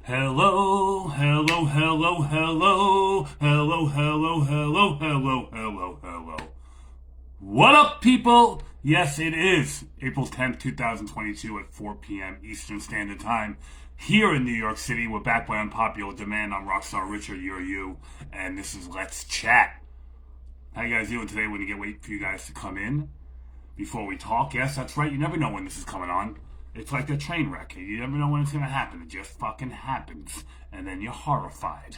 Hello, hello, hello, hello, hello, hello, hello, hello, hello, hello. What up, people? Yes, it is April 10th, 2022 at 4 p.m. Eastern Standard Time here in New York City. We're back by unpopular demand. I'm Rockstar Richard, you're you, and this is Let's Chat. How you guys doing today? When you wait for you guys to come in before we talk? Yes, that's right. You never know when this is coming on. It's like a train wreck. You never know when it's going to happen. It just fucking happens. And then you're horrified.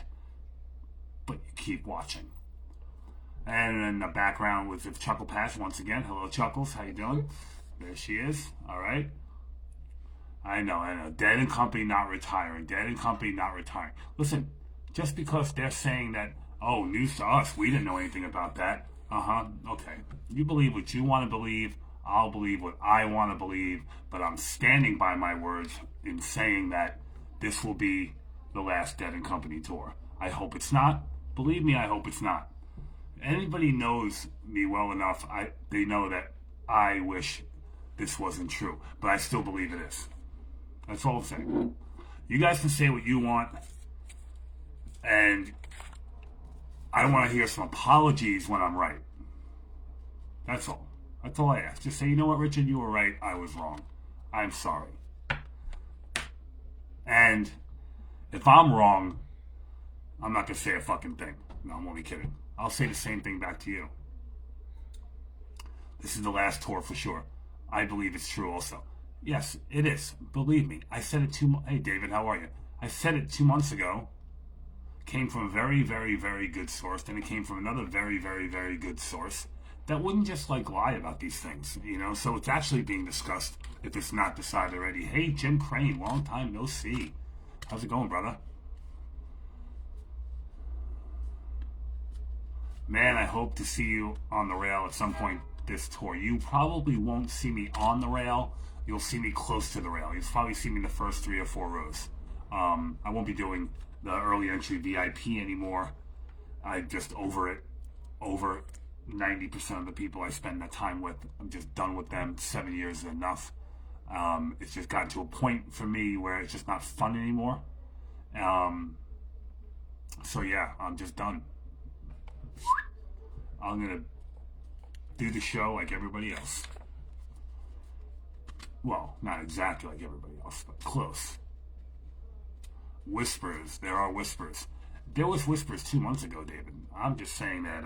But you keep watching. And in the background was Chuckle Pass once again. Hello, Chuckles. How you doing? There she is. All right. I know. Dead and Company not retiring. Dead and Company not retiring. Listen, just because they're saying that, oh, news to us, we didn't know anything about that. Okay. You believe what you want to believe. I'll believe what I want to believe, but I'm standing by my words in saying that this will be the last Dead and Company tour. I hope it's not. Believe me, I hope it's not. Anybody knows me well enough, they know that I wish this wasn't true, but I still believe it is. That's all I'm saying. You guys can say what you want, and I want to hear some apologies when I'm right. That's all. That's all I ask. Just say, you know what, Richard, you were right. I was wrong. I'm sorry. And if I'm wrong, I'm not going to say a fucking thing. No, I'm only kidding. I'll say the same thing back to you. This is the last tour for sure. I believe it's true also. Yes, it is. Believe me. I said it Hey, David, how are you? I said it 2 months ago. Came from a very, very, very good source. Then it came from another very, very, very good source that wouldn't just lie about these things, so it's actually being discussed if it's not decided already. Hey, Jim Crane, long time no see. How's it going, brother? Man, I hope to see you on the rail at some point this tour. You probably won't see me on the rail. You'll see me close to the rail. You'll probably see me in the first 3 or 4 rows. I won't be doing the early entry VIP anymore. I just over 90% of the people I spend that time with, I'm just done with them. 7 years is enough. It's just gotten to a point for me where it's just not fun anymore. So yeah, I'm just done. I'm going to do the show like everybody else. Well, not exactly like everybody else, but close. Whispers. There are whispers. There was whispers 2 months ago, David. I'm just saying that,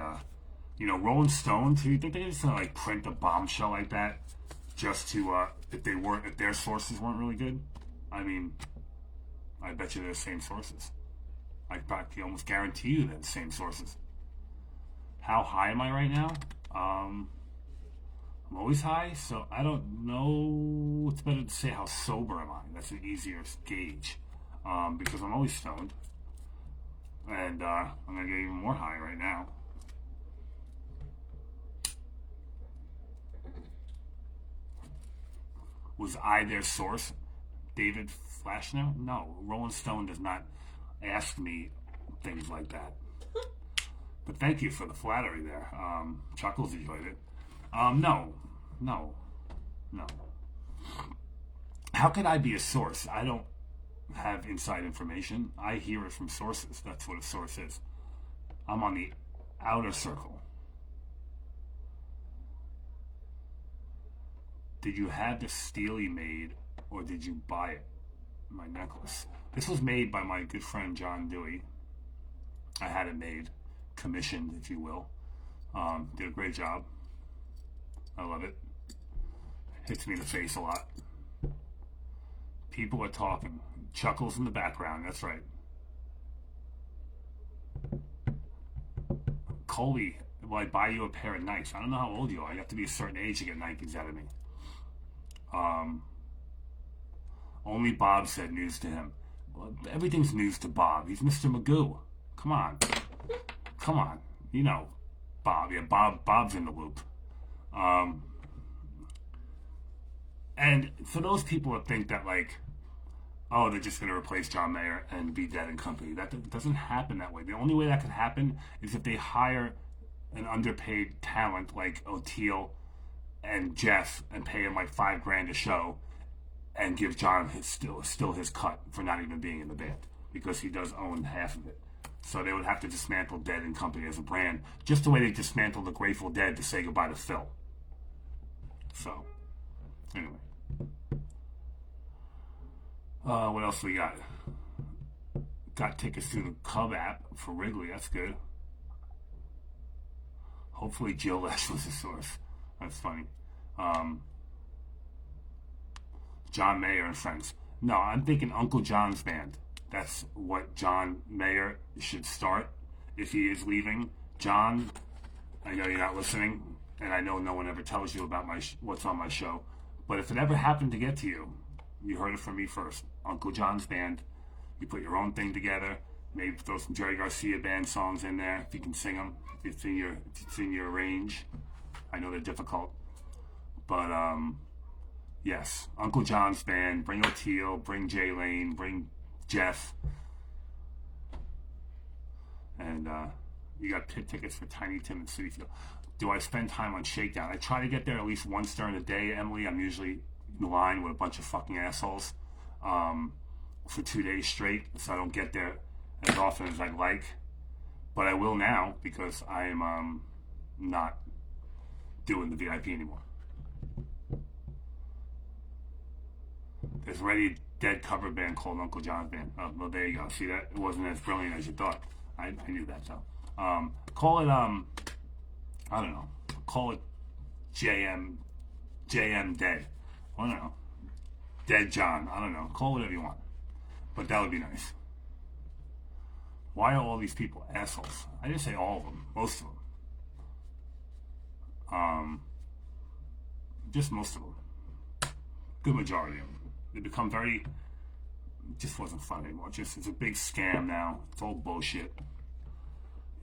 Rolling Stone, do you think they just gonna print a bombshell like that just to if their sources weren't really good? I mean, I bet you they're the same sources. I practically almost guarantee you they're the same sources. How high am I right now? I'm always high, so I don't know. It's better to say how sober am I. That's an easier gauge because I'm always stoned, and I'm gonna get even more high right now. Was I their source? David Flashner? No. Rolling Stone does not ask me things like that. But thank you for the flattery there. Chuckles enjoyed it. No. How could I be a source? I don't have inside information. I hear it from sources. That's what a source is. I'm on the outer circle. Did you have the Steely made, or did you buy it? My necklace. This was made by my good friend John Dewey. I had it made, commissioned, if you will. Did a great job. I love it. Hits me in the face a lot. People are talking. Chuckles in the background. That's right. Colby, will I buy you a pair of Nikes? I don't know how old you are. You have to be a certain age to get Nikes out of me. Only Bob said news to him. Well, everything's news to Bob. He's Mr. Magoo. Come on. Bob. Yeah, Bob's in the loop. And for those people that think that they're just going to replace John Mayer and be Dead and Company, that doesn't happen that way. The only way that could happen is if they hire an underpaid talent like O'Teal and Jeff and pay him $5,000 a show and give John still his cut for not even being in the band. because he does own half of it. So they would have to dismantle Dead and Company as a brand, just the way they dismantled the Grateful Dead to say goodbye to Phil. So, anyway. What else we got? Got tickets through the Cub app for Wrigley. That's good. Hopefully Jill Lesh was the source. That's funny. John Mayer and friends. No, I'm thinking Uncle John's band. That's what John Mayer should start if he is leaving. John, I know you're not listening, and I know no one ever tells you about what's on my show. But if it ever happened to get to you, you heard it from me first. Uncle John's band. You put your own thing together. Maybe throw some Jerry Garcia band songs in there if you can sing them. If it's in your range. I know they're difficult, but yes, Uncle John's band. Bring O'Teal. Bring Jay Lane. Bring Jeff. And you got pit tickets for Tiny Tim and City Field. Do I spend time on Shakedown? I try to get there at least once during the day, Emily. I'm usually in line with a bunch of fucking assholes for 2 days straight, so I don't get there as often as I'd like. But I will now because I am not doing the VIP anymore. There's already a Dead cover band called Uncle John's Band. Oh, well, there you go. See that? It wasn't as brilliant as you thought. I knew that, though. Call it, I don't know. Call it JM Dead. I don't know. Dead John. I don't know. Call it whatever you want. But that would be nice. Why are all these people assholes? I didn't say all of them. Most of them. Just most of them. Good majority of them. They become very... It just wasn't fun anymore. It's a big scam now. It's all bullshit.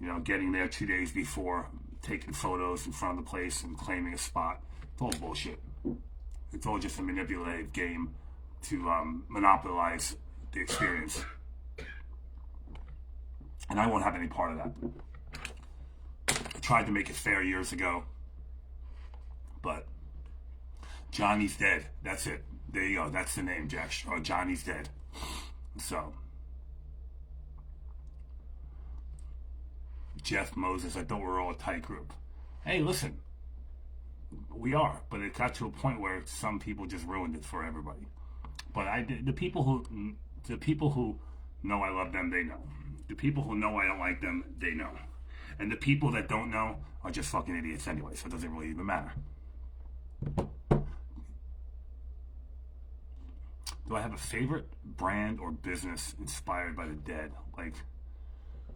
You know, getting there 2 days before, taking photos in front of the place and claiming a spot. It's all bullshit. It's all just a manipulative game to monopolize the experience. And I won't have any part of that. I tried to make it fair years ago, but Johnny's Dead. That's it. There you go. That's the name, Jack. Or Johnny's Dead. So, Jeff Moses, I thought we were all a tight group. Hey, listen, we are, but it got to a point where some people just ruined it for everybody. But the people who know I love them, they know. The people who know I don't like them, they know. And the people that don't know are just fucking idiots anyway, so it doesn't really even matter. Do I have a favorite brand or business inspired by the Dead? Like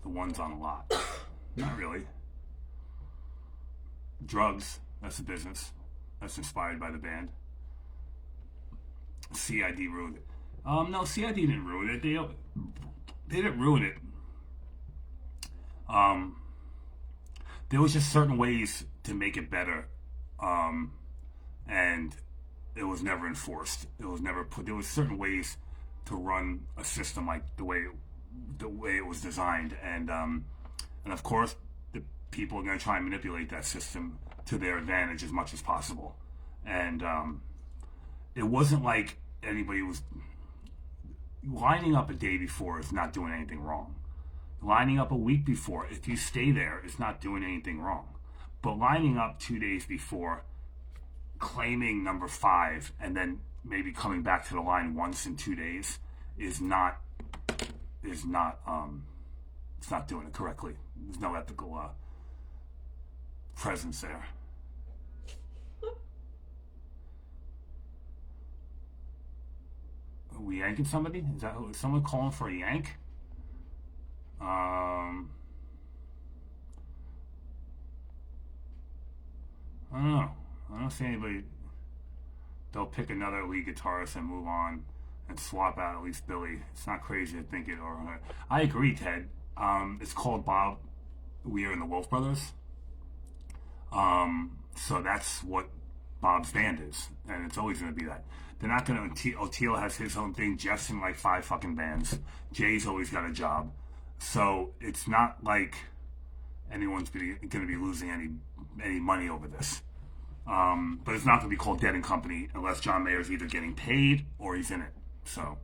the ones on a lot? Not really. Drugs, that's a business. That's inspired by the band. CID ruined it. No, CID didn't ruin it. They didn't ruin it. There was just certain ways to make it better. And it was never enforced. It was never put. There was certain ways to run a system like the way it was designed, and of course, the people are going to try and manipulate that system to their advantage as much as possible. And it wasn't like anybody was lining up a day before is not doing anything wrong. Lining up a week before, if you stay there, is not doing anything wrong. But lining up 2 days before, claiming number 5 and then maybe coming back to the line once in 2 days is not it's not doing it correctly. There's no ethical presence there. Are we yanking somebody? Is someone calling for a yank? I don't know. I don't see anybody. They'll pick another lead guitarist and move on and swap out at least Billy. It's not crazy to think it. Or I agree, Ted. It's called Bob Weir and the Wolf Brothers. So that's what Bob's band is, and it's always going to be that. They're not going to. O'Teal has his own thing. Jeff's in like 5 fucking bands. Jay's always got a job. So it's not like anyone's going to be losing any money over this. But it's not going to be called Dead and Company unless John Mayer's either getting paid or he's in it. So,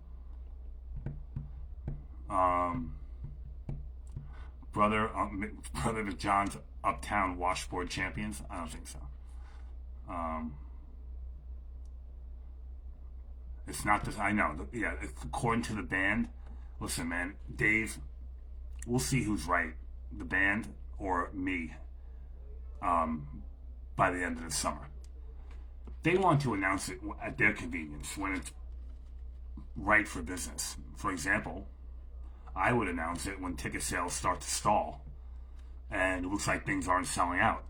Um, brother to John's Uptown Washboard Champions? I don't think so. Um, it's not this. I know. Yeah, according to the band. Listen, man, Dave. We'll see who's right, the band or me. By the end of the summer, they want to announce it at their convenience when it's right for business. For example, I would announce it when ticket sales start to stall and it looks like things aren't selling out.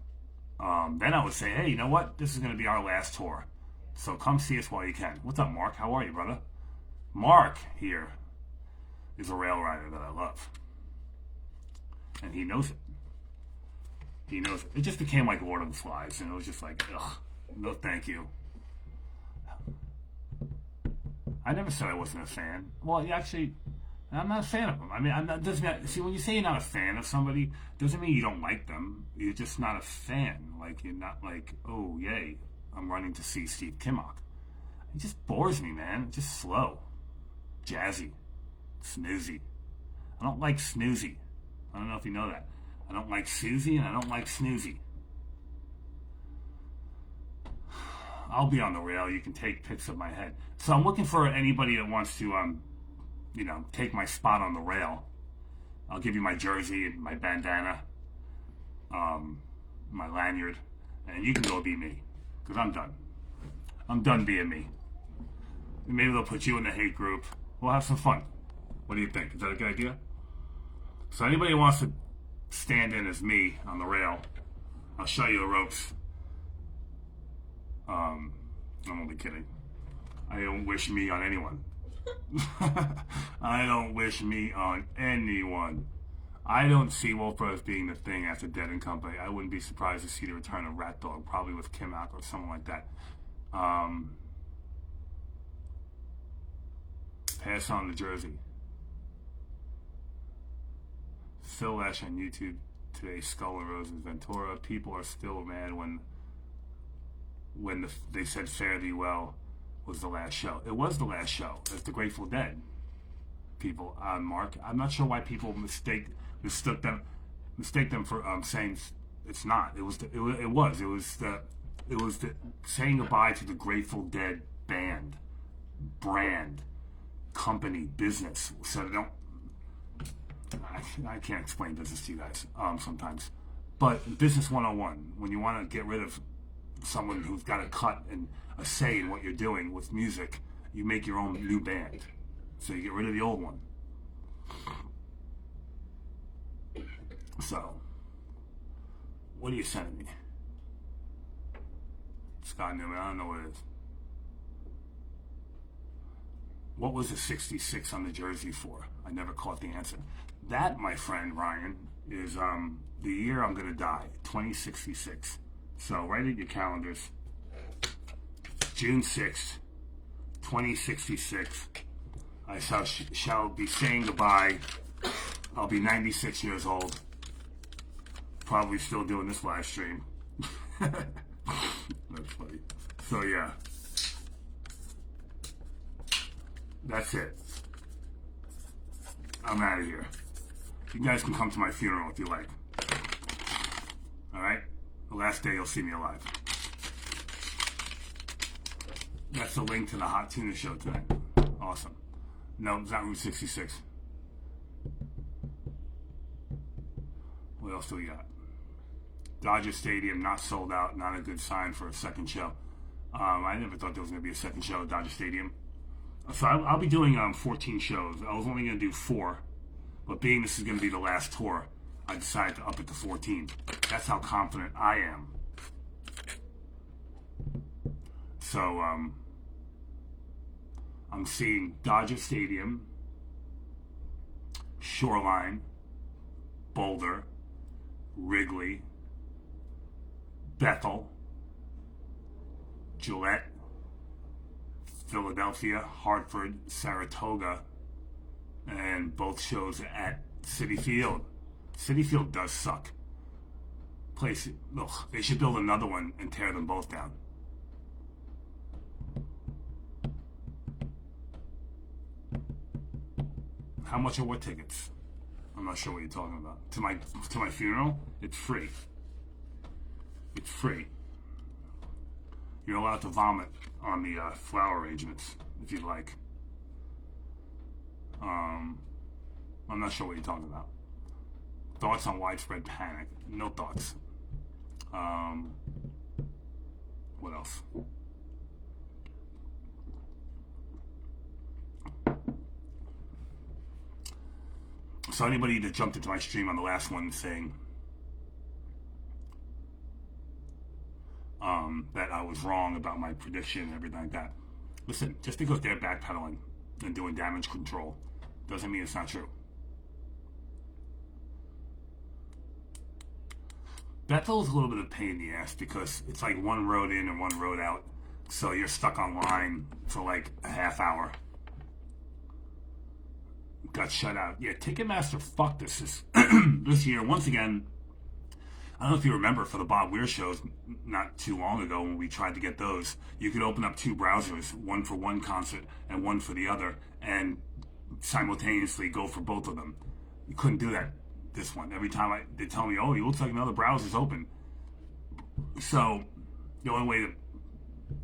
Then I would say, hey, you know what? This is going to be our last tour. So come see us while you can. What's up, Mark? How are you, brother? Mark here is a rail rider that I love. And he knows it. He knows it. It just became like Lord of the Flies. And it was just like, ugh, no thank you. I never said I wasn't a fan. Well, actually, I'm not a fan of them. I mean, see, when you say you're not a fan of somebody, doesn't mean you don't like them. You're just not a fan. Like, you're not like, oh, yay, I'm running to see Steve Kimmock. It just bores me, man. It's just slow. Jazzy. Snoozy. I don't like snoozy. I don't know if you know that. I don't like Susie and I don't like snoozy. I'll be on the rail. You can take pics of my head. So I'm looking for anybody that wants to, take my spot on the rail. I'll give you my jersey and my bandana, my lanyard, and you can go be me. Because I'm done. I'm done being me. Maybe they'll put you in the hate group. We'll have some fun. What do you think? Is that a good idea? So anybody who wants to stand in as me on the rail, I'll show you the ropes. I'm only kidding. I don't wish me on anyone. I don't wish me on anyone. I don't see Wolf Brothers being the thing after Dead and Company. I wouldn't be surprised to see the return of Rat Dog, probably with Kimmock or someone like that. Pass on the jersey. Phil Lesh on YouTube today, Skull and Roses Ventura. People are still mad when they said Fare Thee Well was the last show. It was the last show. It's the Grateful Dead. People, Mark. I'm not sure why people mistake them for saying it's not. It was the saying goodbye to the Grateful Dead band, brand, company, business. So they don't. I can't explain business to you guys sometimes, but business 101. When you want to get rid of someone who's got a cut and a say in what you're doing with music, you make your own new band. So you get rid of the old one. So, what are you sending me? Scott Newman, I don't know what it is. What was the 66 on the jersey for? I never caught the answer. That, my friend Ryan, is the year I'm going to die, 2066. So write it in your calendars. June 6th, 2066. I shall be saying goodbye. I'll be 96 years old. Probably still doing this live stream. That's funny. So yeah. That's it. I'm out of here. You guys can come to my funeral if you like. Alright? The last day you'll see me alive. That's the link to the Hot Tuna Show tonight. Awesome. No, it's not Route 66. What else do we got? Dodger Stadium not sold out. Not a good sign for a second show. I never thought there was going to be a second show at Dodger Stadium. So I'll be doing 14 shows. I was only going to do 4. But being this is going to be the last tour, I decided to up it to 14. That's how confident I am. So, I'm seeing Dodger Stadium, Shoreline, Boulder, Wrigley, Bethel, Gillette, Philadelphia, Hartford, Saratoga, and both shows at Citi Field. Citi Field does suck. They should build another one and tear them both down. How much are what tickets? I'm not sure what you're talking about. To my funeral, it's free. It's free. You're allowed to vomit on the flower arrangements if you'd like. I'm not sure what you're talking about. Thoughts on widespread panic? No thoughts. What else? So anybody that jumped into my stream on the last one saying that I was wrong about my prediction and everything like that. Listen, just because they're backpedaling and doing damage control doesn't mean it's not true. Bethel's a little bit of a pain in the ass because it's like one road in and one road out. So you're stuck online for like a half hour. Got shut out. Yeah, Ticketmaster fucked this this year. Once again, I don't know if you remember for the Bob Weir shows not too long ago when we tried to get those, you could open up two browsers, one for one concert and one for the other, and simultaneously go for both of them. You couldn't do that this one. Every time they tell me, oh, it looks like another browser's open. So the only way to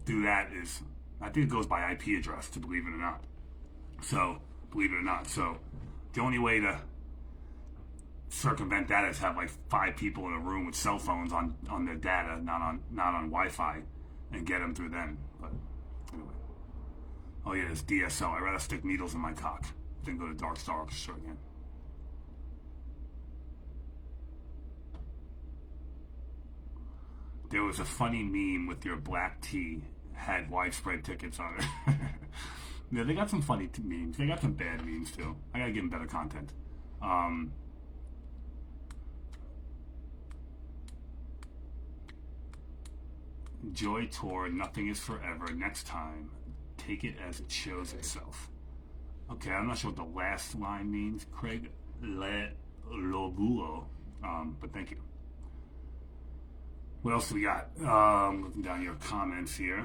do that is, I think it goes by IP address, to believe it or not. So, believe it or not. So the only way to circumvent that is have like 5 people in a room with cell phones on their data, not on Wi-Fi, and get them through them. But anyway, oh yeah, it's DSL. I'd rather stick needles in my cock than go to Dark Star Orchestra again. There was a funny meme with your black tea had widespread tickets on it. Yeah, they got some funny memes. They got some bad memes too. I gotta give them better content. Joy Tour, nothing is forever. Next time, take it as it shows itself. Okay, I'm not sure what the last line means. Craig Le Lobulo. But thank you. What else do we got? Looking down your comments here.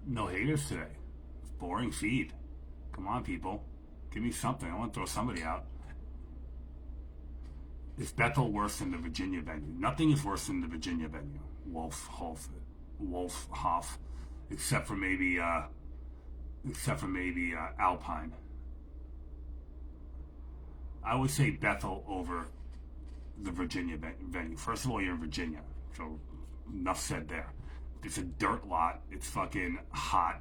No haters today. Boring feed. Come on, people. Give me something. I want to throw somebody out. Is Bethel worse than the Virginia venue? Nothing is worse than the Virginia venue. Wolfhof, except for maybe Alpine. I would say Bethel over the Virginia venue. First of all, you're in Virginia, so enough said there. It's a dirt lot. It's fucking hot.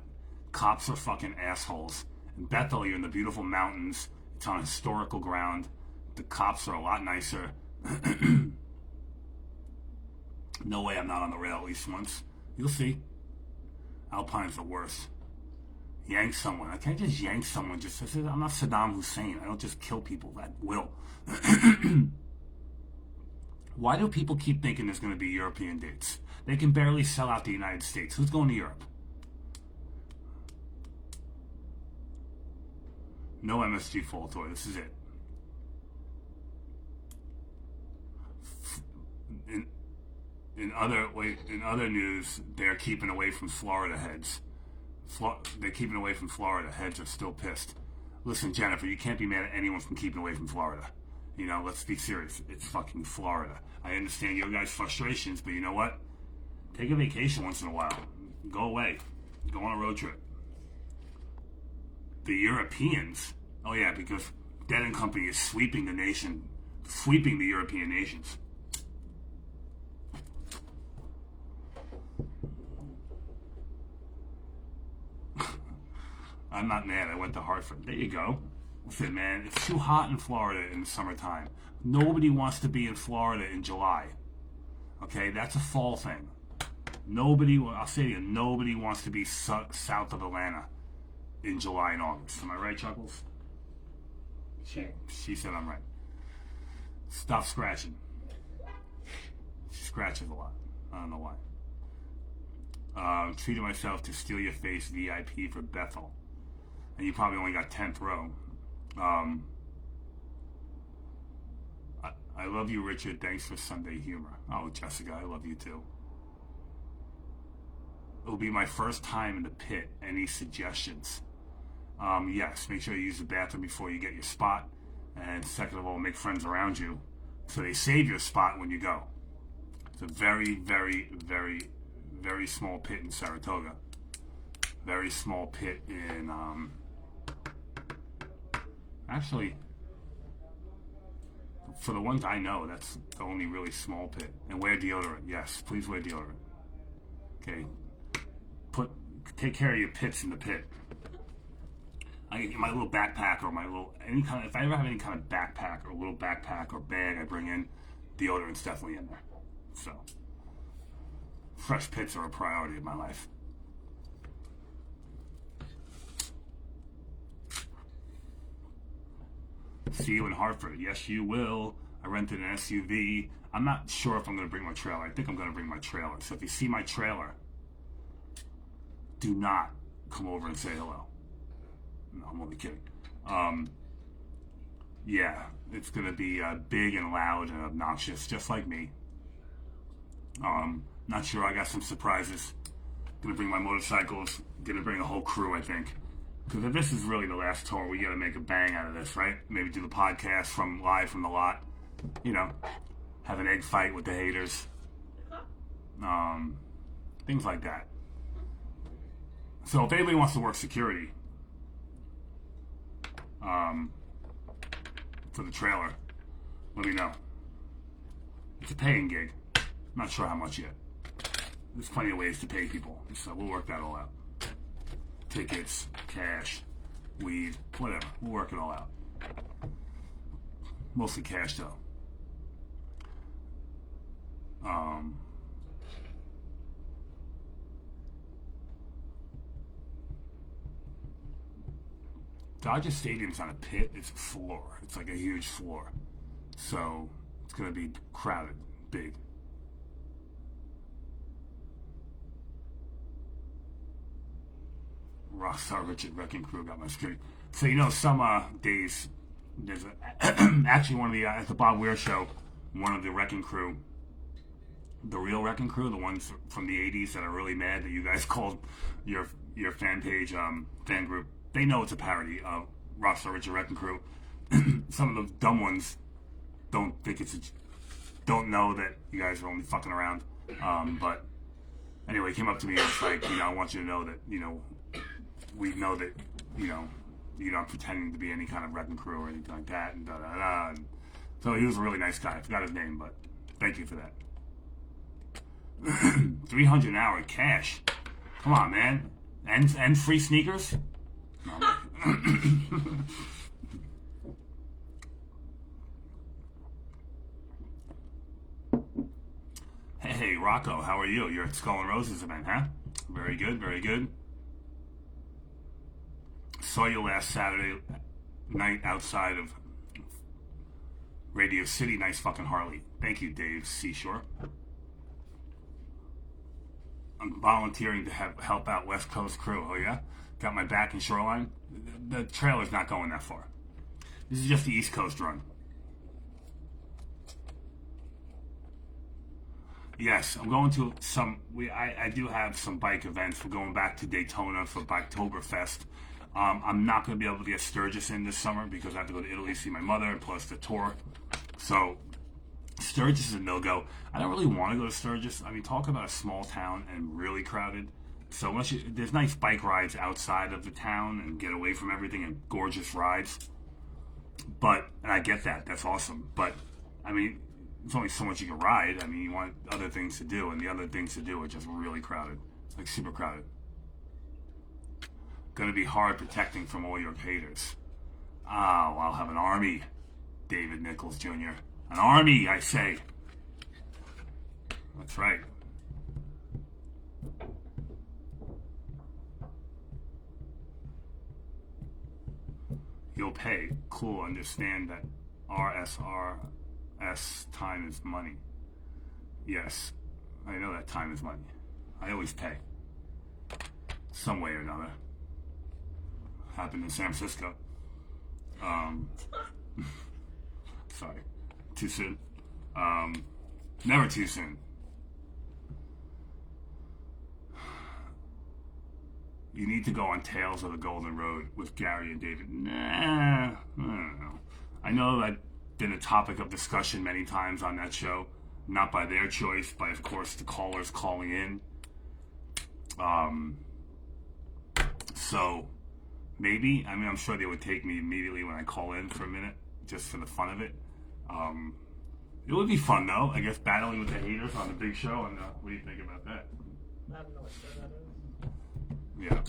Cops are fucking assholes. In Bethel, you're in the beautiful mountains. It's on historical ground. The cops are a lot nicer. No way I'm not on the rail at least once. You'll see. Alpine's the worst. Yank someone. I can't just yank someone. I'm not Saddam Hussein. I don't just kill people at will. Why do people keep thinking there's going to be European dates? They can barely sell out the United States. Who's going to Europe? No MSG Fall Tour. This is it. In other news, they're keeping away from Florida heads. They're keeping away from Florida. Heads are still pissed. Listen, Jennifer, you can't be mad at anyone from keeping away from Florida. You know, let's be serious. It's fucking Florida. I understand your guys' frustrations, but you know what? Take a vacation once in a while. Go away. Go on a road trip. The Europeans, oh yeah, because Dead and Company is sweeping the nation, sweeping the European nations. I'm not mad. I went to Hartford. There you go. Listen, man, it's too hot in Florida in the summertime. Nobody wants to be in Florida in July. Okay, that's a fall thing. I'll say to you, nobody wants to be south of Atlanta in July and August. Am I right, Chuckles? She said I'm right. Stop scratching. She scratches a lot. I don't know why. Treated myself to Steal Your Face VIP for Bethel. And you probably only got 10th row. I love you, Richard. Thanks for Sunday humor. Oh, Jessica, I love you too. It'll be my first time in the pit. Any suggestions? Yes, make sure you use the bathroom before you get your spot. And second of all, make friends around you so they save your spot when you go. It's a very, very, very, very small pit in Saratoga. Very small pit in, actually, for the ones I know, that's the only really small pit. And wear deodorant. Yes, please wear deodorant. Okay. Take care of your pits in the pit. I get my little backpack or my little if I ever have any kind of backpack or little backpack or bag I bring in, deodorant's definitely in there. So fresh pits are a priority in my life. See you in Hartford. Yes, you will. I rented an SUV. I'm not sure if I'm going to bring my trailer. I think I'm going to bring my trailer. So if you see my trailer, do not come over and say hello. No, I'm only kidding. Yeah, it's going to be big and loud and obnoxious, just like me. Not sure. I got some surprises. Going to bring my motorcycles. Going to bring a whole crew, I think. Because if this is really the last tour, we got to make a bang out of this, right? Maybe do the podcast live from the lot. You know, have an egg fight with the haters. Things like that. So if anybody wants to work security, for the trailer, let me know. It's a paying gig. I'm not sure how much yet. There's plenty of ways to pay people, so we'll work that all out. Tickets, cash, weed, whatever. We'll work it all out. Mostly cash, though. Dodger Stadium's on a pit. It's a floor. It's like a huge floor. So it's going to be crowded, big. Rockstar Richard Wrecking Crew got my screen. So some days there's actually one of the at the Bob Weir show, one of the Wrecking Crew, the real Wrecking Crew, the ones from the '80s that are really mad that you guys called your fan page fan group. They know it's a parody of Rockstar Richard Wrecking Crew. Some of the dumb ones don't know that you guys are only fucking around. But anyway, he came up to me and was like, I want you to know that we know that, you're not pretending to be any kind of wrecking crew or anything like that, and da-da-da. And so he was a really nice guy. I forgot his name, but thank you for that. $300 an hour cash. Come on, man. And free sneakers? No. Hey, Rocco, how are you? You're at Skull and Roses event, huh? Very good, very good. Saw you last Saturday night outside of Radio City. Nice fucking Harley. Thank you, Dave Seashore. I'm volunteering to help out West Coast crew. Oh, yeah? Got my back in Shoreline? The trailer's not going that far. This is just the East Coast run. Yes, I'm going to I do have some bike events. We're going back to Daytona for Biketoberfest. I'm not going to be able to get Sturgis in this summer because I have to go to Italy to see my mother, plus the tour. So Sturgis is a no-go. I don't really want to go to Sturgis. I mean, talk about a small town and really crowded. So there's nice bike rides outside of the town and get away from everything and gorgeous rides. And I get that. That's awesome. But, I mean, there's only so much you can ride. I mean, you want other things to do, and the other things to do are just really crowded. Like, super crowded. Gonna be hard protecting from all your haters. I'll have an army, David Nichols Jr. An army, I say. That's right. You'll pay. Cool. Understand that RSRS time is money. Yes. I know that time is money. I always pay. Some way or another. Happened in San Francisco. Sorry. Too soon. Never too soon. You need to go on Tales of the Golden Road with Gary and David. Nah, I don't know. I know I've been a topic of discussion many times on that show. Not by their choice, by, of course, the callers calling in. So, maybe. I mean, I'm sure they would take me immediately when I call in for a minute, just for the fun of it. It would be fun, though. I guess battling with the haters on the big show. And what do you think about that? I have no idea what that is. Yeah.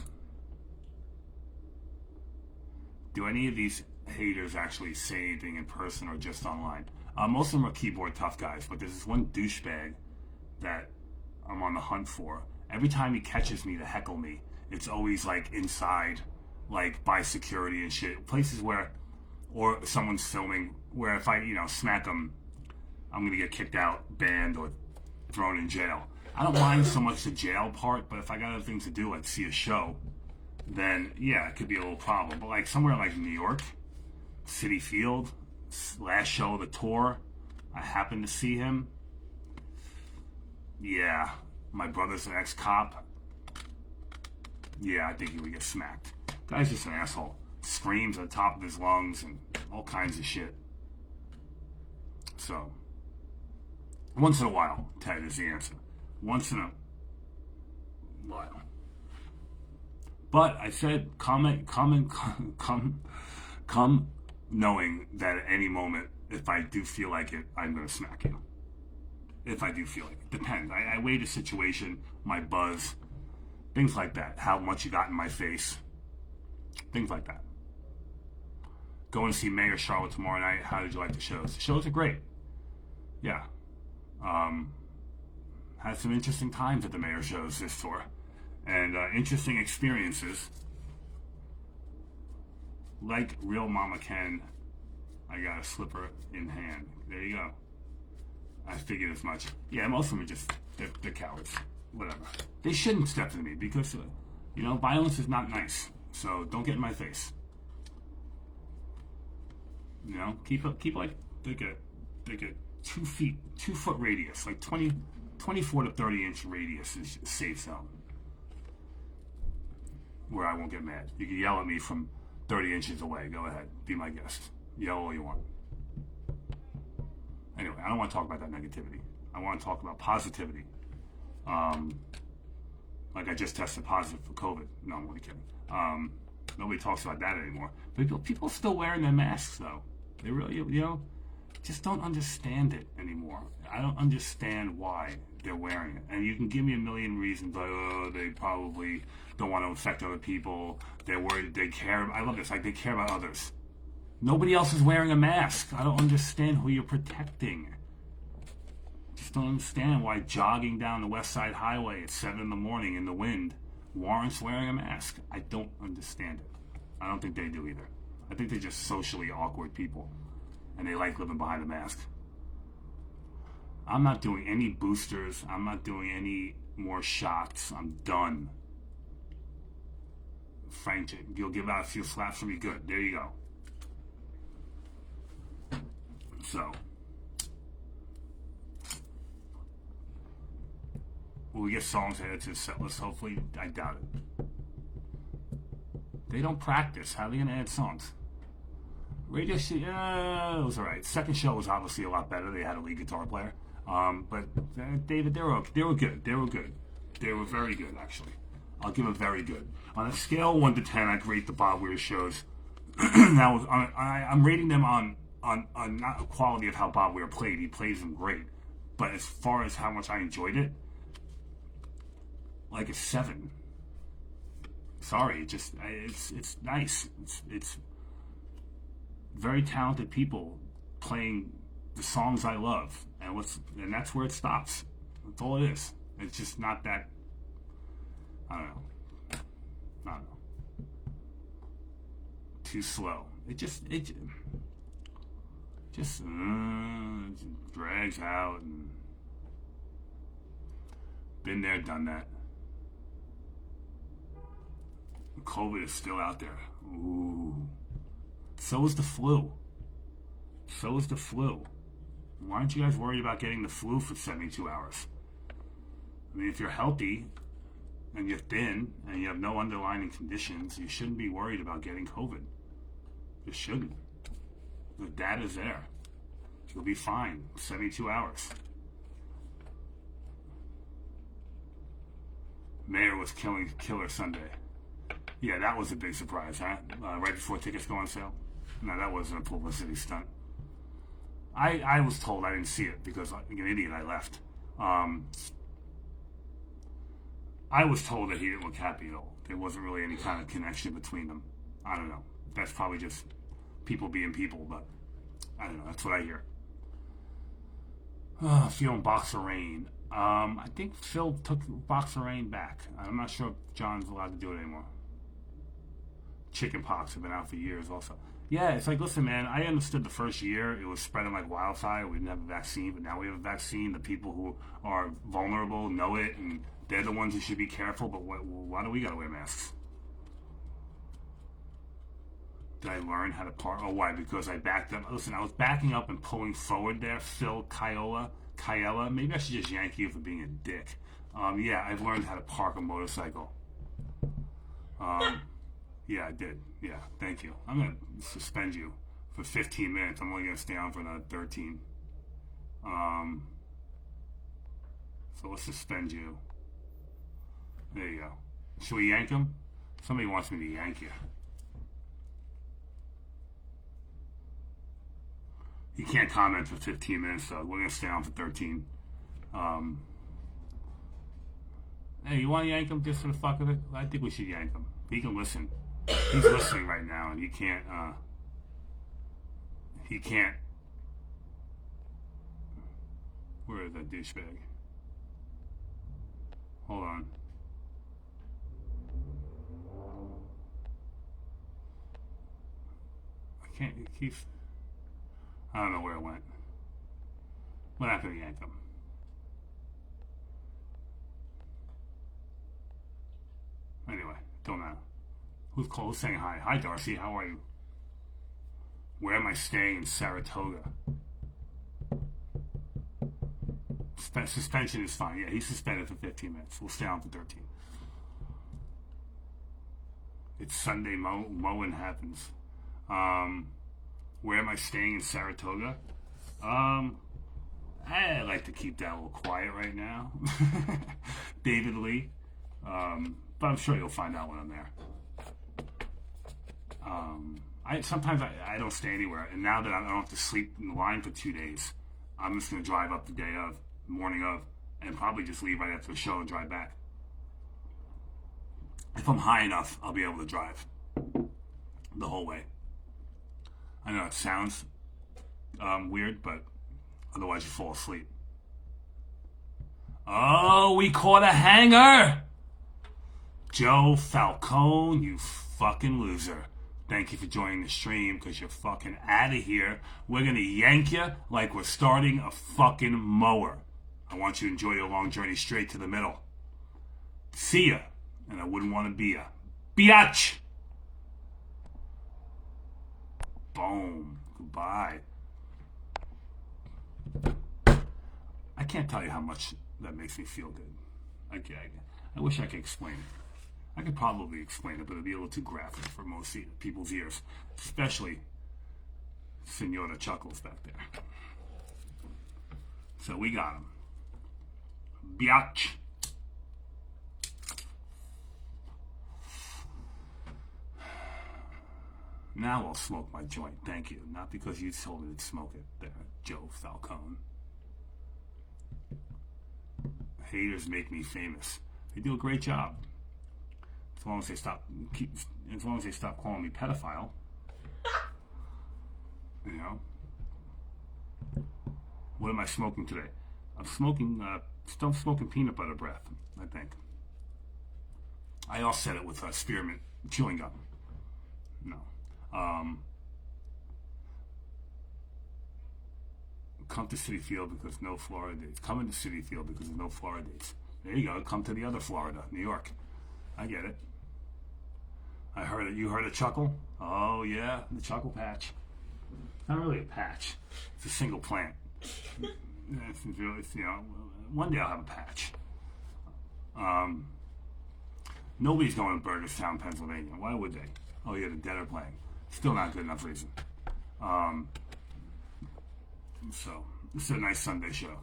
Do any of these haters actually say anything in person or just online? Most of them are keyboard tough guys, but there's this one douchebag that I'm on the hunt for. Every time he catches me to heckle me, it's always like inside, like by security and shit. Places where, or someone's filming, where if I, smack him, I'm gonna get kicked out, banned, or thrown in jail. I don't mind so much the jail part, but if I got other things to do, like see a show, then yeah, it could be a little problem. But like somewhere like New York, City Field, last show of the tour, I happened to see him. Yeah, my brother's an ex-cop. Yeah, I think he would get smacked. Guy's just an asshole. Screams at the top of his lungs and all kinds of shit. So, once in a while, Ted is the answer. Once in a while. But I said, come knowing that at any moment, if I do feel like it, I'm going to smack you. If I do feel like it. Depends. I weigh the situation, my buzz, things like that. How much you got in my face. Things like that. Going to see Mayor Charlotte tomorrow night. How did you like the shows? The shows are great. Yeah. Had some interesting times at the Mayor shows this tour. And interesting experiences. Like Real Mama Ken, I got a slipper in hand. There you go. I figured as much. Yeah, most of them are just, they're cowards. Whatever. They shouldn't step to me because, violence is not nice. So don't get in my face. Keep like a 2 foot radius, like 24 to 30 inch radius is a safe zone. Where I won't get mad. You can yell at me from 30 inches away. Go ahead. Be my guest. Yell all you want. Anyway, I don't want to talk about that negativity. I want to talk about positivity. Like I just tested positive for COVID. No, I'm only kidding. Nobody talks about that anymore. People are still wearing their masks, though. They really, just don't understand it anymore. I don't understand why they're wearing it. And you can give me a million reasons, like, they probably don't want to infect other people. They're worried, they care. I love this, like they care about others. Nobody else is wearing a mask. I don't understand who you're protecting. Just don't understand why jogging down the West Side Highway at 7 in the morning in the wind warrants wearing a mask. I don't understand it. I don't think they do either. I think they're just socially awkward people. And they like living behind a mask. I'm not doing any boosters. I'm not doing any more shots. I'm done. Frank, you'll give out a few slaps for me. Good. There you go. So, will we get songs added to the set list? Hopefully. I doubt it. They don't practice. How are they going to add songs? Radio show, yeah, it was alright. Second show was obviously a lot better. They had a lead guitar player. But David, they were okay. They were good. They were good. They were very good, actually. I'll give them very good. On a scale of 1 to 10, I'd rate the Bob Weir shows. I'm rating them on not the quality of how Bob Weir played. He plays them great. But as far as how much I enjoyed it, like a 7. Sorry, it's nice. It's very talented people playing the songs I love, and that's where it stops. That's all it is. It's just not that. I don't know. Too slow. It just drags out. And been there, done that. COVID is still out there. Ooh. So is the flu. Why aren't you guys worried about getting the flu for 72 hours? I mean, if you're healthy, and you're thin, and you have no underlying conditions, you shouldn't be worried about getting COVID. You shouldn't. The data's there. You'll be fine. 72 hours. Mayor was killer Sunday. Yeah, that was a big surprise, huh? Right before tickets go on sale. No, that wasn't a publicity stunt. I was told, I didn't see it because, like an idiot, I left. I was told that he didn't look happy at all. There wasn't really any kind of connection between them. I don't know. That's probably just people being people, but I don't know. That's what I hear. Feeling Box of Rain. I think Phil took Box of Rain back. I'm not sure if John's allowed to do it anymore. Chicken pox have been out for years also. Yeah, it's like, listen, man, I understood the first year it was spreading like wildfire. We didn't have a vaccine, but now we have a vaccine. The people who are vulnerable know it, and they're the ones who should be careful, but why do we gotta wear masks? Did I learn how to park? Oh, why? Because I backed up. Listen, I was backing up and pulling forward there. Phil Kiella. Maybe I should just yank you for being a dick. Yeah, I've learned how to park a motorcycle. Yeah, I did. Yeah, thank you. I'm going to suspend you for 15 minutes. I'm only going to stay on for another 13. So let's suspend you. There you go. Should we yank him? Somebody wants me to yank you. You can't comment for 15 minutes, so we're going to stay on for 13. Hey, you want to yank him just for the fuck of it? I think we should yank him. He can listen. He's listening right now, and he can't, where is that douchebag? Hold on. I can't, it keeps, I don't know where it went. We're not going to yank him. Anyway, don't know. Who's saying hi? Hi, Darcy. How are you? Where am I staying in Saratoga? Suspension is fine. Yeah, he's suspended for 15 minutes. We'll stay on for 13. It's Sunday. Mowing happens. Where am I staying in Saratoga? I like to keep that a little quiet right now. David Lee. But I'm sure you'll find out when I'm there. Sometimes I don't stay anywhere, and now that I don't have to sleep in the line for 2 days, I'm just going to drive up the day of, morning of, and probably just leave right after the show and drive back. If I'm high enough, I'll be able to drive the whole way. I know it sounds weird, but otherwise you fall asleep. Oh, we caught a hanger! Joe Falcone, you fucking loser. Thank you for joining the stream, because you're fucking out of here. We're going to yank you like we're starting a fucking mower. I want you to enjoy your long journey straight to the middle. See ya, and I wouldn't want to be ya. Biatch! Boom. Goodbye. I can't tell you how much that makes me feel good. I wish I could explain it. I could probably explain it, but it'd be a little too graphic for most people's ears, especially Senora Chuckles back there. So we got him. Biatch. Now I'll smoke my joint, thank you. Not because you told me to smoke it there, Joe Falcone. Haters make me famous. They do a great job. As long as they stop calling me pedophile. You know? What am I smoking today? I'm still smoking peanut butter breath, I think. I offset it with spearmint chewing gum. No. Come to City Field because no Florida dates. Come into City Field because there's no Florida dates. There you go. Come to the other Florida, New York. I get it. I heard it. You heard a chuckle? Oh yeah, the chuckle patch. It's not really a patch. It's a single plant. It's, you know, one day I'll have a patch. Nobody's going to Burgerstown, Pennsylvania. Why would they? Oh yeah, the Dead are playing. Still not good enough reason. So it's a nice Sunday show.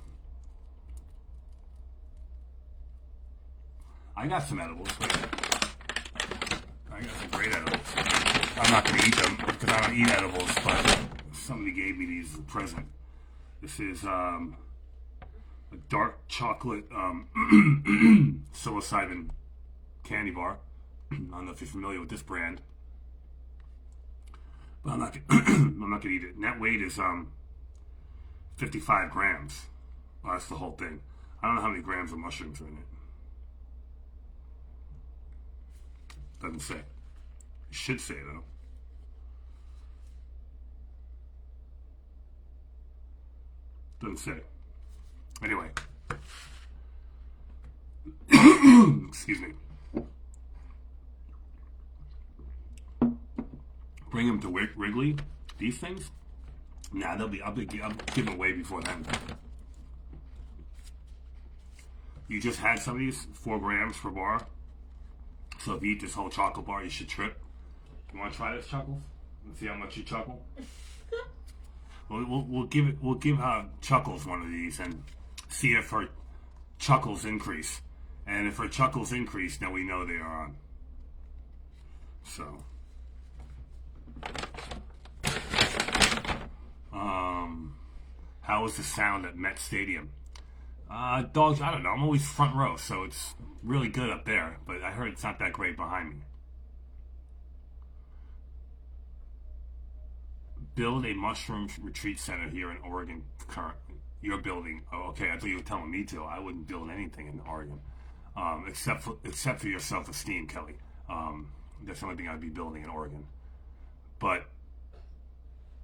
I got some edibles. I got some great edibles. I'm not going to eat them because I don't eat edibles, but somebody gave me these as a present. This is a dark chocolate psilocybin candy bar. I don't know if you're familiar with this brand, but I'm not going to eat it. Net weight is 55 grams. Well, that's the whole thing. I don't know how many grams of mushrooms are in it. Doesn't say. It should say though. Doesn't say. Anyway. Excuse me. Bring them to Wrigley. These things? Nah, I'll give them away before then. You just had some of these, 4 grams per bar. So if you eat this whole chocolate bar, you should trip. You want to try this, Chuckles? Let's see how much you chuckle. We'll give Chuckles one of these and see if her chuckles increase. And if her chuckles increase, then we know they are on. So, how was the sound at Met Stadium? Dogs, I don't know. I'm always front row, so it's really good up there. But I heard it's not that great behind me. Build a mushroom retreat center here in Oregon currently. You're building. Oh, okay. I thought you were telling me to. I wouldn't build anything in Oregon, except for your self-esteem, Kelly. That's the only thing I'd be building in Oregon. But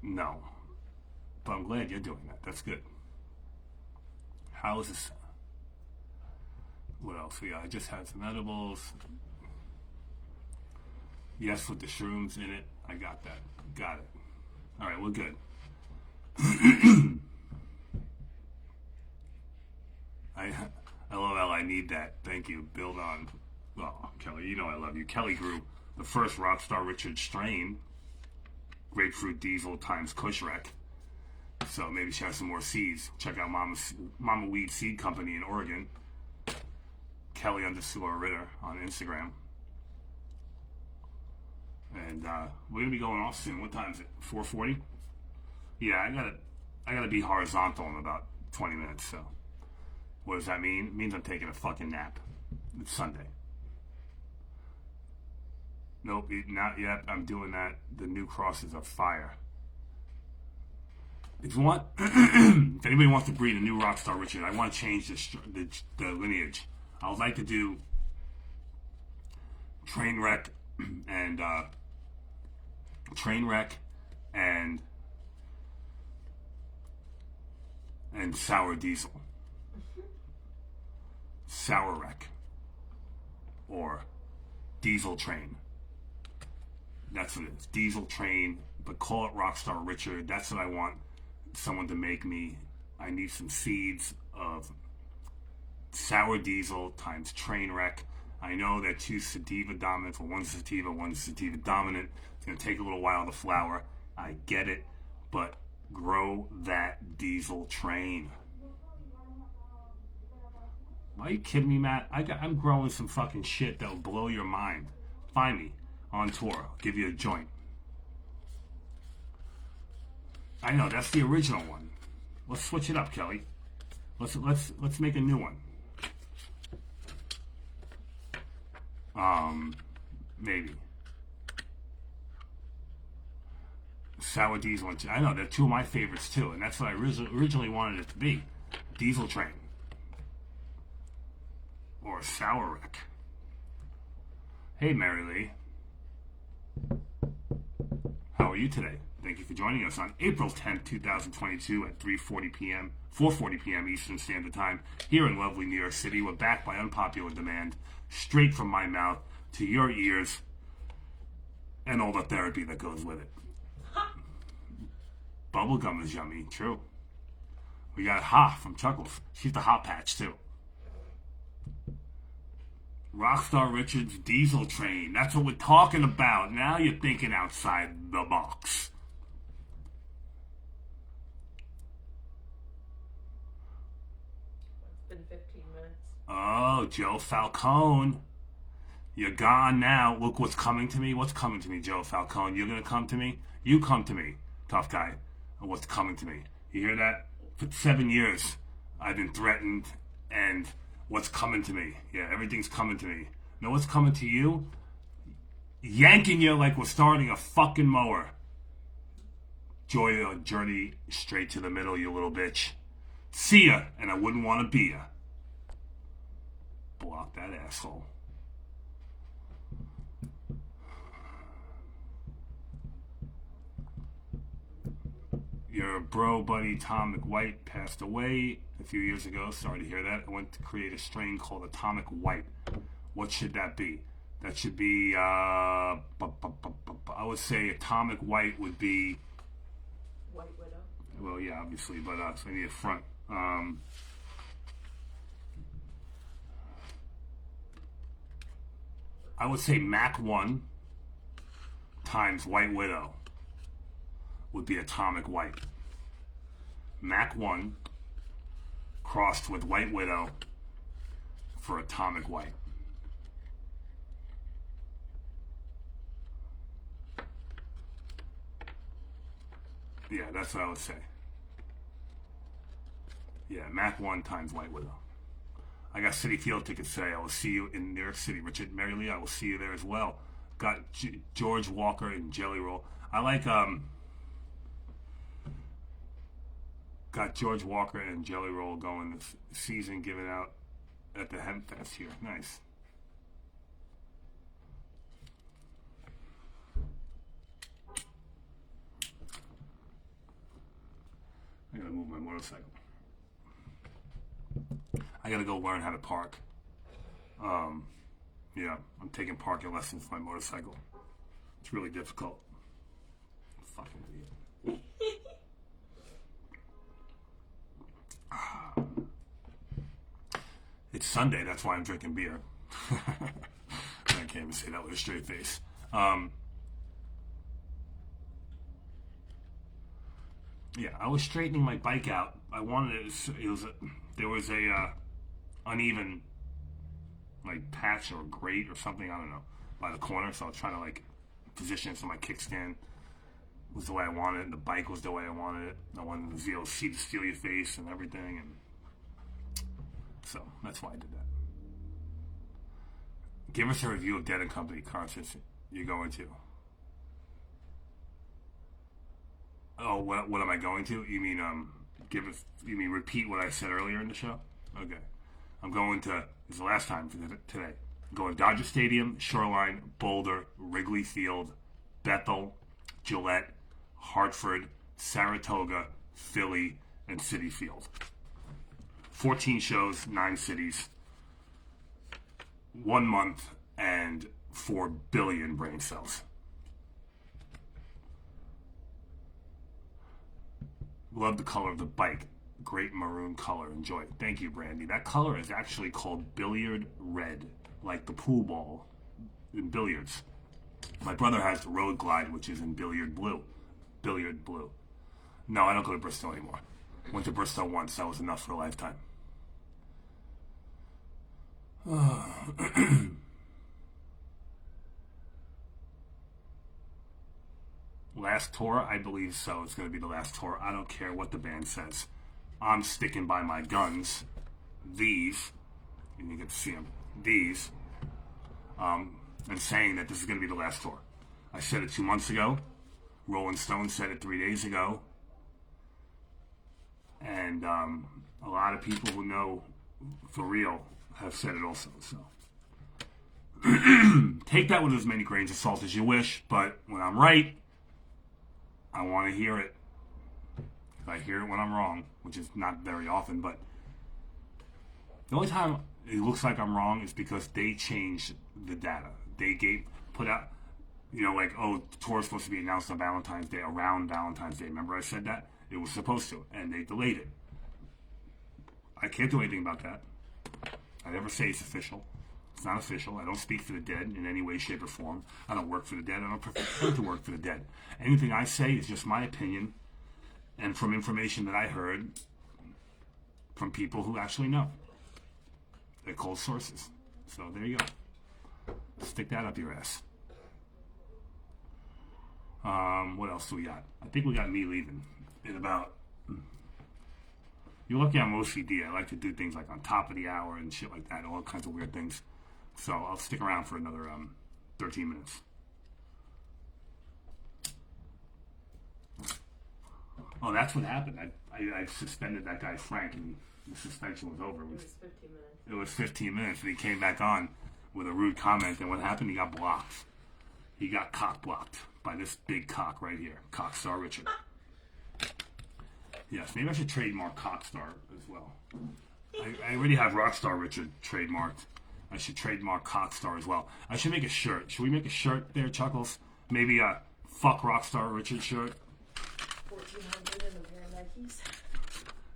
no. But I'm glad you're doing that. That's good. How is this? What else? Yeah, I just had some edibles. Yes, with the shrooms in it. I got that. Got it. All right, we're good. LOL, I need that. Thank you. Build on. Well, Kelly, you know I love you. Kelly grew the first Rockstar Richard strain, grapefruit diesel times Kush Rec. So maybe she has some more seeds. Check out Mama Weed Seed Company in Oregon. Kelly_Ritter on Instagram. And we're gonna be going off soon. What time is it? 4:40? Yeah, I gotta be horizontal in about 20 minutes. So, what does that mean? It means I'm taking a fucking nap. It's Sunday. Nope, not yet. I'm doing that. The new crosses are fire. If you want, if anybody wants to breed a new Rockstar Richard, I want to change the lineage. I would like to do Trainwreck and Sour Diesel. Sour Wreck. Or Diesel Train. That's what it is. Diesel Train, but call it Rockstar Richard. That's what I want someone to make me. I need some seeds of Sour Diesel times Trainwreck. I know that 2 sativa dominant, or 1 sativa, 1 sativa dominant. It's going to take a little while to flower. I get it, but grow that Diesel Train. Are you kidding me, Matt? I'm growing some fucking shit that'll blow your mind. Find me on tour. I'll give you a joint. I know, that's the original one. Let's switch it up, Kelly. Let's make a new one. Maybe. Sour Diesel. I know, they're 2 of my favorites too, and that's what I originally wanted it to be. Diesel Train. Or Sour Wreck. Hey, Mary Lee. How are you today? Thank you for joining us on April 10th, 2022 at 4:40 p.m. Eastern Standard Time here in lovely New York City. We're back by unpopular demand, straight from my mouth to your ears and all the therapy that goes with it. Bubblegum is yummy, true. We got Ha from Chuckles. She's the hot patch, too. Rockstar Richard's Diesel Train. That's what we're talking about. Now you're thinking outside the box. It's been 15 minutes. Oh, Joe Falcone. You're gone now. Look what's coming to me. What's coming to me, Joe Falcone? You're going to come to me? You come to me, tough guy. What's coming to me? You hear that? For 7 years, I've been threatened, and what's coming to me? Yeah, everything's coming to me. Know what's coming to you? Yanking you like we're starting a fucking mower. Journey straight to the middle, you little bitch. See ya, and I wouldn't want to be ya. Block that asshole. Your bro buddy Tom McWhite passed away a few years ago. Sorry to hear that. I went to create a strain called Atomic White. What should that be? That should be, I would say Atomic White would be... White Widow? Well, yeah, obviously, but so I need a front. I would say Mac 1 times White Widow would be Atomic White. Mac 1 crossed with White Widow for Atomic White. Yeah, that's what I would say. Yeah, Mac 1 times White Widow. I got City Field tickets today. I will see you in New York City. Richard Mary Lee, I will see you there as well. Got George Walker and Jelly Roll. I like, got George Walker and Jelly Roll going this season, given out at the Hemp Fest here. Nice. I gotta move my motorcycle. I gotta go learn how to park. Yeah, I'm taking parking lessons for my motorcycle. It's really difficult. Fucking idiot. It's Sunday, that's why I'm drinking beer. I can't even say that with a straight face. Yeah, I was straightening my bike out. I wanted there was a uneven like patch or grate or something, I don't know, by the corner, so I was trying to like position it so my kickstand was the way I wanted it, and the bike was the way I wanted it. I wanted to be able to see the steal your face and everything, and so that's why I did that. Give us a review of Dead and Company concerts you're going to. Oh, what am I going to? You mean you mean repeat what I said earlier in the show? Okay. I'm going to, this is the last time for today. I'm going to Dodger Stadium, Shoreline, Boulder, Wrigley Field, Bethel, Gillette, Hartford, Saratoga, Philly, and Citi Field. 14 shows, 9 cities, 1 month, and 4 billion brain cells. Love the color of the bike. Great maroon color. Enjoy it. Thank you, Brandy. That color is actually called billiard red, like the pool ball in billiards. My brother has the Road Glide, which is in billiard blue. Billiard blue. No, I don't go to Bristol anymore. Went to Bristol once. That was enough for a lifetime. Last tour? I believe so. It's going to be the last tour. I don't care what the band says. I'm sticking by my guns. These, and you get to see them, these, and saying that this is going to be the last tour. I said it 2 months ago. Rolling Stone said it 3 days ago. And a lot of people who know for real have said it also. So take that with as many grains of salt as you wish. But when I'm right, I want to hear it. I hear it when I'm wrong, which is not very often, but the only time it looks like I'm wrong is because they changed the data. They put out, like, oh, the tour is supposed to be announced on Valentine's Day, around Valentine's Day. Remember I said that? It was supposed to, and they delayed it. I can't do anything about that. I never say it's official. It's not official. I don't speak for the dead in any way, shape, or form. I don't work for the dead. I don't pretend to work for the dead. Anything I say is just my opinion and from information that I heard from people who actually know. They're cold sources. So there you go. Stick that up your ass. What else do we got? I think we got me leaving in about... You're lucky I'm OCD. I like to do things like on top of the hour and shit like that, all kinds of weird things. So I'll stick around for another 13 minutes. Oh, that's what happened. I suspended that guy Frank, and the suspension was over. It was 15 minutes. It was 15 minutes, and he came back on with a rude comment, and what happened? He got blocked. He got cock blocked by this big cock right here, Cockstar Richard. Yes, maybe I should trademark Cockstar as well. I already have Rockstar Richard trademarked. I should trademark Cockstar as well. I should make a shirt. Should we make a shirt there, Chuckles? Maybe a fuck Rockstar Richard shirt? $1,400 in a pair of Nikes.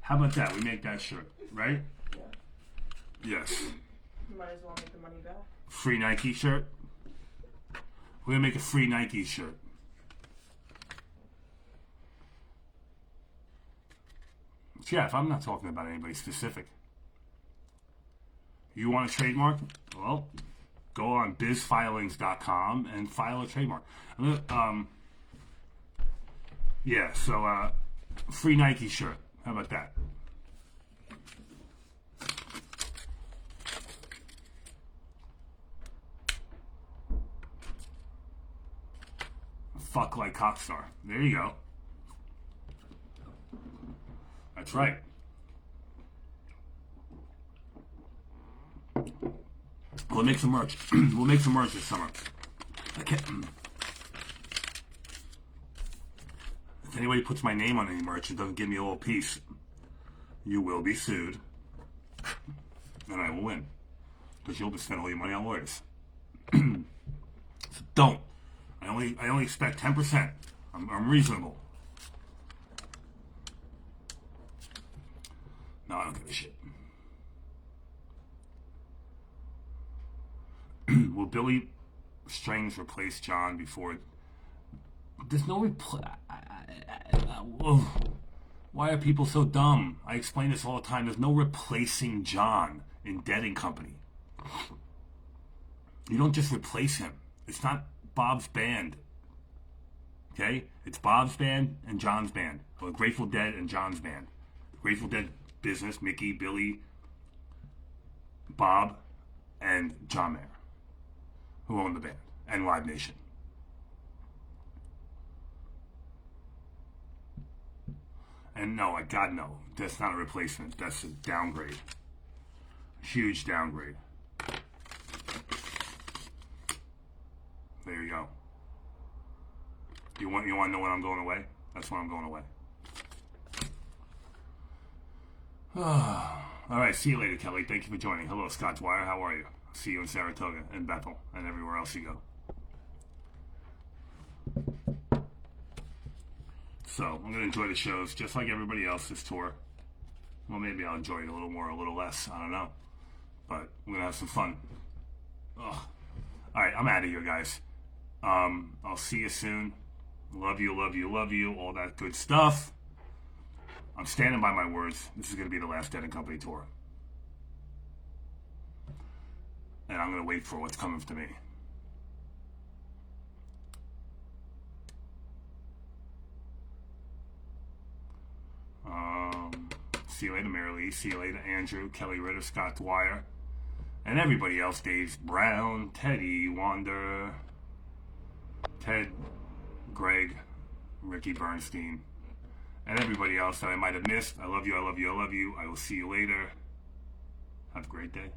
How about that? We make that shirt, right? Yeah. Yes. You might as well make the money back. Free Nike shirt? We're gonna make a free Nike shirt. Jeff, I'm not talking about anybody specific. You want a trademark? Well, go on bizfilings.com and file a trademark. Yeah, so free Nike shirt. How about that? Fuck like Cockstar. There you go. That's right. We'll make some merch. We'll make some merch this summer. If anybody puts my name on any merch and doesn't give me a little piece, you will be sued. And I will win. Because you'll just spend all your money on lawyers. So don't. I only expect 10%. I'm reasonable. No, I don't give a shit. Will Billy Strings replace John before... There's no why are people so dumb? I explain this all the time. There's no replacing John in Dead and Company. You don't just replace him. It's not Bob's band. Okay? It's Bob's band and John's band. Or Grateful Dead and John's band. Grateful Dead business, Mickey, Billy, Bob, and John Mayer, who own the band, and Live Nation. And no, God no, that's not a replacement. That's a downgrade. Huge downgrade. There you go. You want to know when I'm going away? That's when I'm going away. All right, see you later, Kelly. Thank you for joining. Hello, Scott Dwyer. How are you? See you in Saratoga and Bethel and everywhere else you go. So, I'm going to enjoy the shows just like everybody else this tour. Well, maybe I'll enjoy it a little more, a little less. I don't know. But we're going to have some fun. Ugh. All right, I'm out of here, guys. I'll see you soon. Love you, love you, love you. All that good stuff. I'm standing by my words. This is going to be the last Dead and Company tour. And I'm going to wait for what's coming to me. See you later, Mary Lee. See you later, Andrew, Kelly Ritter, Scott Dwyer, and everybody else. Dave Brown, Teddy, Wander, Ted, Greg, Ricky Bernstein, and everybody else that I might have missed. I love you, I love you, I love you. I will see you later. Have a great day.